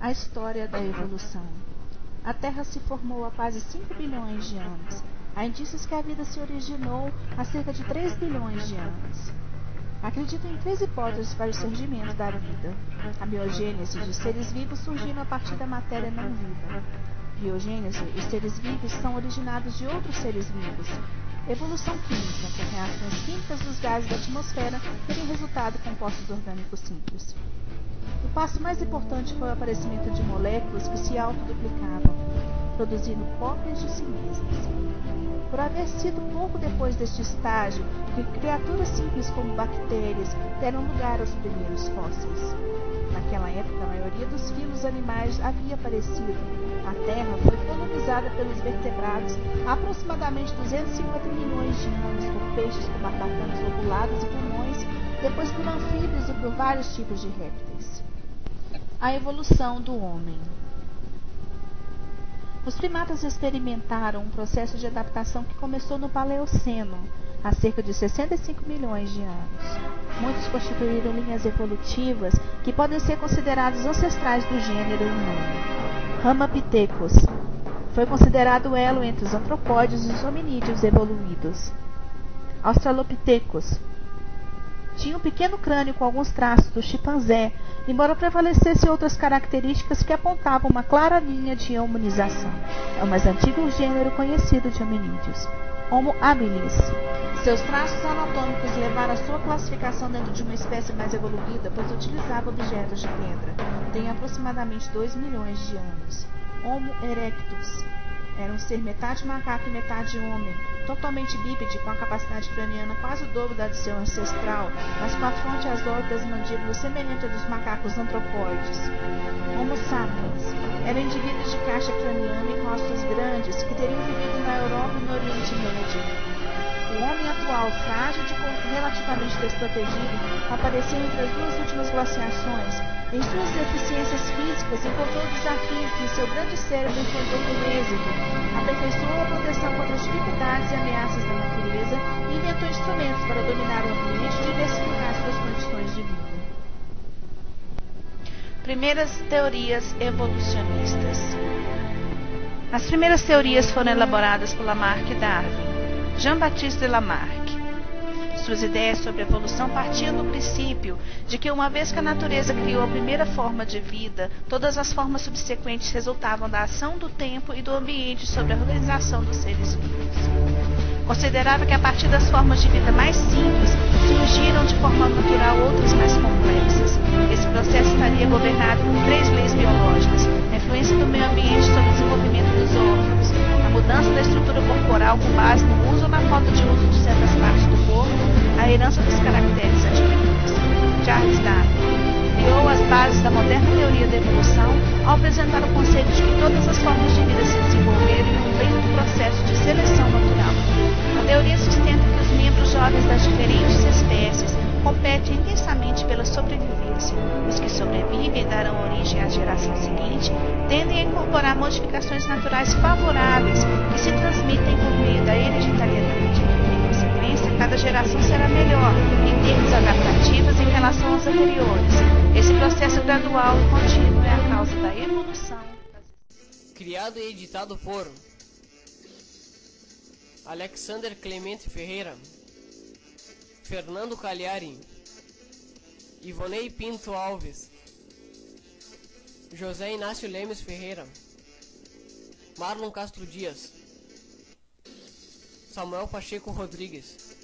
A história da evolução. A Terra se formou há quase 5 bilhões de anos. Há indícios que a vida se originou há cerca de 3 bilhões de anos. Acredito em 3 hipóteses para o surgimento da vida. A biogênese, os seres vivos surgiram a partir da matéria não viva. Biogênese, os seres vivos são originados de outros seres vivos. Evolução química, com reações químicas dos gases da atmosfera terem resultado compostos orgânicos simples. O passo mais importante foi o aparecimento de moléculas que se autoduplicavam, produzindo cópias de si mesmas. Por haver sido pouco depois deste estágio que criaturas simples como bactérias deram lugar aos primeiros fósseis. Naquela época, a maioria dos filos animais havia aparecido. A Terra foi colonizada pelos vertebrados há aproximadamente 250 milhões de anos por peixes com barbatanas lobuladas e pulmões, depois por anfíbios e por vários tipos de répteis. A evolução do homem. Os primatas experimentaram um processo de adaptação que começou no Paleoceno, há cerca de 65 milhões de anos. Muitos constituíram linhas evolutivas que podem ser considerados ancestrais do gênero humano. Ramapithecus foi considerado o elo entre os antropóides e os hominídeos evoluídos. Australopithecus tinha um pequeno crânio com alguns traços do chimpanzé, embora prevalecessem outras características que apontavam uma clara linha de humanização. É o mais antigo gênero conhecido de hominídeos. Homo habilis. Seus traços anatômicos levaram a sua classificação dentro de uma espécie mais evoluída, pois utilizava objetos de pedra. Tem aproximadamente 2 milhões de anos. Homo erectus. Era um ser metade macaco e metade homem, totalmente bípede, com a capacidade craniana quase o dobro da de seu ancestral, mas com a fronte e as lobas das mandíbulas semelhantes aos dos macacos antropóides. Homo sapiens. Eram indivíduos de caixa craniana e com ossos grandes, que teriam vivido na Europa e no Oriente Médio. O homem atual, frágil de corpo relativamente desprotegido, apareceu entre as duas últimas glaciações. Em suas deficiências físicas, encontrou o desafio que seu grande cérebro enfrentou com êxito, aperfeiçoou a proteção contra as dificuldades e ameaças da natureza e inventou instrumentos para dominar o ambiente e diversificar suas condições de vida. Primeiras teorias evolucionistas. As primeiras teorias foram elaboradas por Lamarck e Darwin. Jean-Baptiste Lamarck. Suas ideias sobre a evolução partiam do princípio de que, uma vez que a natureza criou a primeira forma de vida, todas as formas subsequentes resultavam da ação do tempo e do ambiente sobre a organização dos seres vivos. Considerava que, a partir das formas de vida mais simples, surgiram de forma natural outras mais complexas. Esse processo estaria governado por 3 leis biológicas: a influência do meio ambiente sobre o desenvolvimento dos órgãos, a mudança da estrutura corporal com base no uso ou na falta de uso de certas partes do corpo, a herança dos caracteres adquiridos. Charles Darwin criou as bases da moderna teoria da evolução ao apresentar o conceito de que todas as formas de vida se desenvolveram em um lento processo de seleção natural. A teoria sustenta que os membros jovens das diferentes espécies competem intensamente pela sobrevivência. Os que sobrevivem e darão origem à geração seguinte tendem a incorporar modificações naturais favoráveis que se transmitem por meio da hereditariedade. Em consequência, cada geração será melhor em termos adaptativos em relação às anteriores. Esse processo gradual e contínuo é a causa da evolução. Criado e editado por Alexander Clemente Ferreira, Fernando Cagliari, Ivonei Pinto Alves, José Inácio Lemes Ferreira, Marlon Castro Dias, Samuel Pacheco Rodrigues.